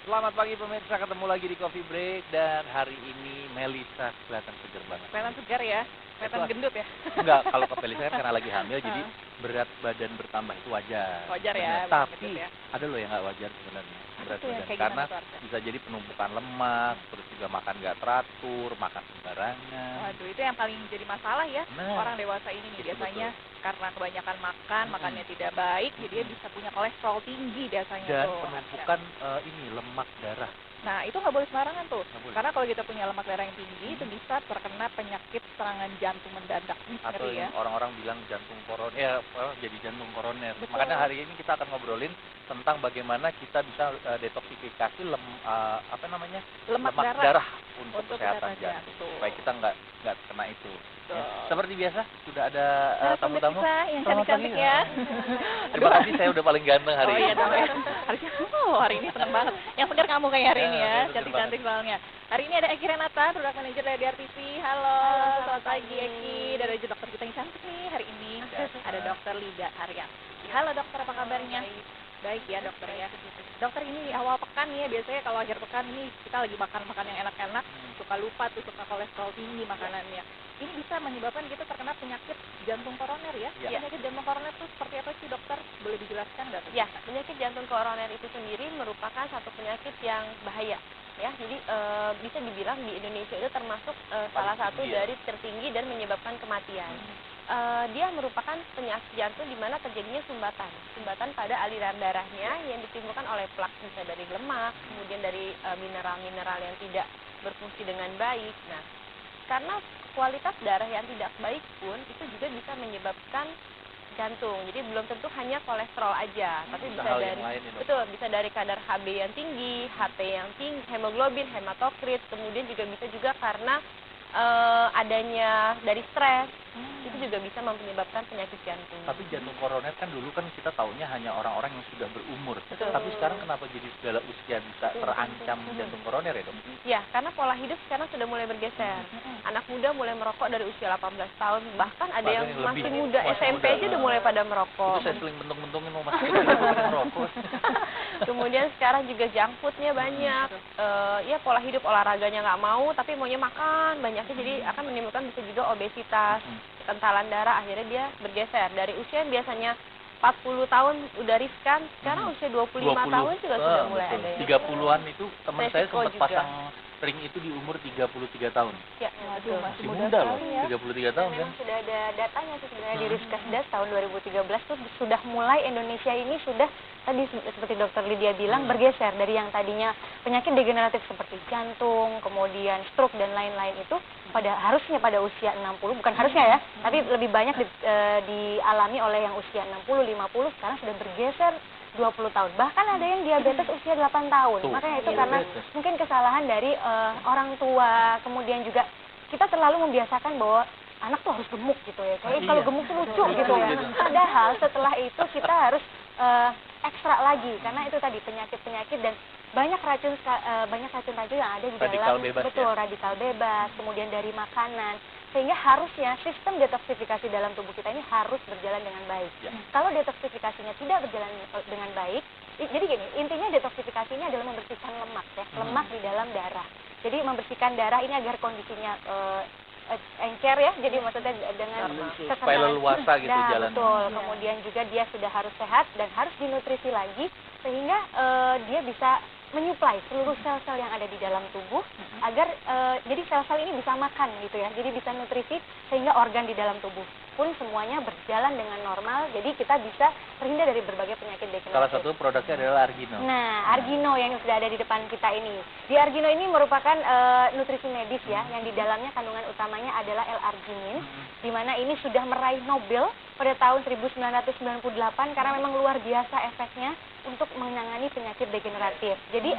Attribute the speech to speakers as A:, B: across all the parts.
A: Selamat pagi pemirsa, ketemu lagi di Coffee Break dan hari ini Melisa kelihatan segar banget.
B: Kelihatan segar ya, kelihatan gendut ya.
A: Enggak, kalau ke Melisa kan karena lagi hamil jadi
B: Heeh.
A: berat badan bertambah itu wajar.
B: Wajar ya,
A: Bener.
B: bukan
A: Tapi
B: gendut ya.
A: ada loh yang nggak wajar sebenarnya berat
B: tuh yang
A: badan
B: kayak
A: karena
B: gimana tuh, Arka?
A: bisa jadi penumpukan lemak, terus juga makan nggak teratur, makan sembarangan.
B: Waduh, itu yang paling jadi masalah ya.
A: Nah,
B: Orang dewasa ini nih
A: itu
B: biasanya karena kebanyakan makan, makannya tidak baik, jadi dia bisa punya kolesterol tinggi biasanya
A: Dan
B: tuh.
A: penumpukan ini lemak darah.
B: Nah, itu nggak boleh sembarangan tuh.
A: Nggak boleh.
B: Karena kalau kita punya lemak darah yang tinggi, itu bisa terkena penyakit serangan jantung mendadak.
A: Atau
B: Ngeri ya.
A: yang orang-orang bilang jantung koroner, jadi jantung koroner.
B: Betul.
A: Makanya hari ini kita akan ngobrolin tentang bagaimana kita bisa detoksifikasi lemak darah untuk kesehatan jantung. Supaya kita nggak kena itu. Ya. Seperti biasa sudah ada tamu-tamu.
B: Kita yang
A: Selamat
B: cantik-cantik
A: pagi.
B: ya.
A: Terima kasih, saya udah paling ganteng hari
B: Oh
A: ini.
B: iya dong ya. Hari ini seneng banget. Yang segar kamu kayak hari ini ya,
A: bener
B: cantik-cantik soalnya. Hari ini ada Eki Renata, product manager dari DRTV. Halo, selamat pagi Eki. Dan ada juga dokter kita yang cantik nih hari ini. Ada dokter Lida Arya. Halo dokter, apa kabarnya? Baik ya dokter ya. Dokter, ini awal pekan ya, biasanya kalau akhir pekan ini kita lagi makan yang enak-enak, suka lupa tuh, suka kolesterol tinggi makanannya. Ini bisa menyebabkan kita terkena penyakit jantung koroner ya?
A: Ya.
B: Penyakit jantung koroner itu seperti apa sih dokter? Boleh dijelaskan nggak?
C: Ya, penyakit jantung koroner itu sendiri merupakan satu penyakit yang bahaya. Ya, jadi bisa dibilang di Indonesia itu termasuk salah satu
A: tinggi ya?
C: dari tertinggi dan menyebabkan kematian. Dia merupakan penyakit jantung di mana terjadinya sumbatan pada aliran darahnya yang ditimbulkan oleh plak, bisa dari lemak, kemudian dari mineral-mineral yang tidak berfungsi dengan baik. Nah, karena kualitas darah yang tidak baik pun itu juga bisa menyebabkan jantung. Jadi belum tentu hanya kolesterol aja, tapi bisa
A: hal
C: dari
A: yang lain ya, dok?
C: betul, bisa dari kadar HB yang tinggi, HT yang tinggi, hemoglobin, hematokrit, kemudian juga bisa juga karena adanya dari stres. Itu juga bisa menyebabkan penyakit jantung.
A: Tapi jantung koroner kan dulu kan kita taunya hanya orang-orang yang sudah berumur.
C: Betul.
A: Tapi sekarang kenapa jadi segala usia bisa terancam jantung koroner ya, dok?
C: Ya, karena pola hidup sekarang sudah mulai bergeser. Anak muda mulai merokok dari usia 18 tahun, bahkan ada yang
A: Bahkan yang
C: masih
A: lebih.
C: muda,
A: Masih
C: SMP
A: muda.
C: aja udah mulai pada merokok.
A: Itu saya seling bentung-bentungin mau masuk ke merokok.
C: Kemudian sekarang juga junk foodnya banyak. Ya pola hidup olahraganya nggak mau, tapi maunya makan banyaknya, jadi akan menimbulkan bisa juga obesitas, kekentalan darah, akhirnya dia bergeser dari usia yang biasanya 40 tahun udah riskan, sekarang usia 25 tahun juga sudah mulai ada yang
A: 30-an itu teman saya
C: resiko
A: sempat
C: juga.
A: pasang ring itu di umur 33 tahun.
C: Ya, betul.
A: Masih muda loh,
B: sekali ya.
A: 33 tahun kan.
C: Memang sudah ada datanya sih sebenarnya di Riskesdas tahun 2013 tuh sudah mulai Indonesia ini sudah tadi seperti Dokter Lydia bilang bergeser dari yang tadinya penyakit degeneratif seperti jantung, kemudian stroke dan lain-lain itu harusnya pada usia 60, bukan harusnya ya, tapi lebih banyak dialami oleh yang usia 60, 50, sekarang sudah bergeser 20 tahun. Bahkan ada yang diabetes usia 8 tahun.
A: Tuh,
C: Makanya itu
A: iya,
C: karena
A: diabetes.
C: mungkin kesalahan dari orang tua, kemudian juga kita terlalu membiasakan bahwa anak tuh harus gemuk gitu ya. Kayak kalau gemuk tuh lucu gitu ya. Padahal setelah itu kita harus ekstra lagi karena itu tadi penyakit-penyakit dan banyak racun-racun yang ada di
A: Radikal
C: dalam
A: bebas,
C: betul
A: ya?
C: radikal bebas, kemudian dari makanan, sehingga harusnya sistem detoksifikasi dalam tubuh kita ini harus berjalan dengan baik.
A: Ya.
C: Kalau detoksifikasinya tidak berjalan dengan baik, jadi gini, intinya detoksifikasinya adalah membersihkan lemak ya, lemak di dalam darah. Jadi membersihkan darah ini agar kondisinya encer ya, jadi maksudnya dengan
A: supaya leluasa gitu
C: Nah,
A: jalan.
C: betul. Kemudian juga dia sudah harus sehat dan harus dinutrisi lagi sehingga dia bisa menyuplai seluruh sel-sel yang ada di dalam tubuh agar jadi sel-sel ini bisa makan gitu ya, jadi bisa nutrisi sehingga organ di dalam tubuh pun semuanya berjalan dengan normal, jadi kita bisa terhindar dari berbagai penyakit degeneratif.
A: Salah satu produknya adalah Argino.
C: Nah, Argino yang sudah ada di depan kita ini. Di Argino ini merupakan nutrisi medis ya, yang di dalamnya kandungan utamanya adalah L-arginin, di mana ini sudah meraih Nobel pada tahun 1998 karena memang luar biasa efeknya untuk menangani penyakit degeneratif. Jadi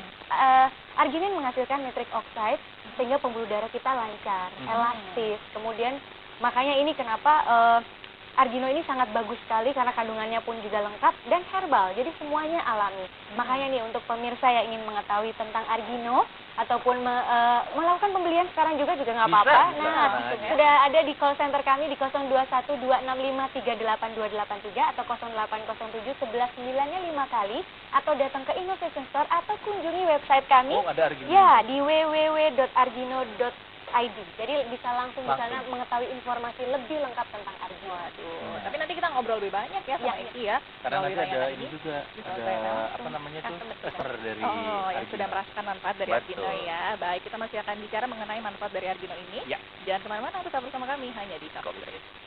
C: arginin menghasilkan nitric oxide sehingga pembuluh darah kita lancar, elastis. Kemudian makanya ini kenapa Argino ini sangat bagus sekali karena kandungannya pun juga lengkap dan herbal, jadi semuanya alami. Makanya nih untuk pemirsa yang ingin mengetahui tentang Argino ataupun melakukan pembelian sekarang juga nggak apa-apa. Nah, sudah ada di call center kami di 021265382283 atau 08071195 kali, atau datang ke Innovation Store atau kunjungi website kami.
A: Oh, ada Argino.
C: Ya, di www.argino.id. Jadi bisa langsung di sana mengetahui informasi lebih lengkap tentang Argino.
B: Waduh, tapi nanti kita ngobrol lebih banyak ya sama Eki ya.
A: Karena nanti ada ini juga, ada apa namanya tuh, customer dari
B: yang sudah merasakan manfaat dari Argino ya. Baik, kita masih akan bicara mengenai manfaat dari Argino ini.
A: Ya.
B: Jangan kemana-mana, tetap bersama kami hanya di Coffee Break.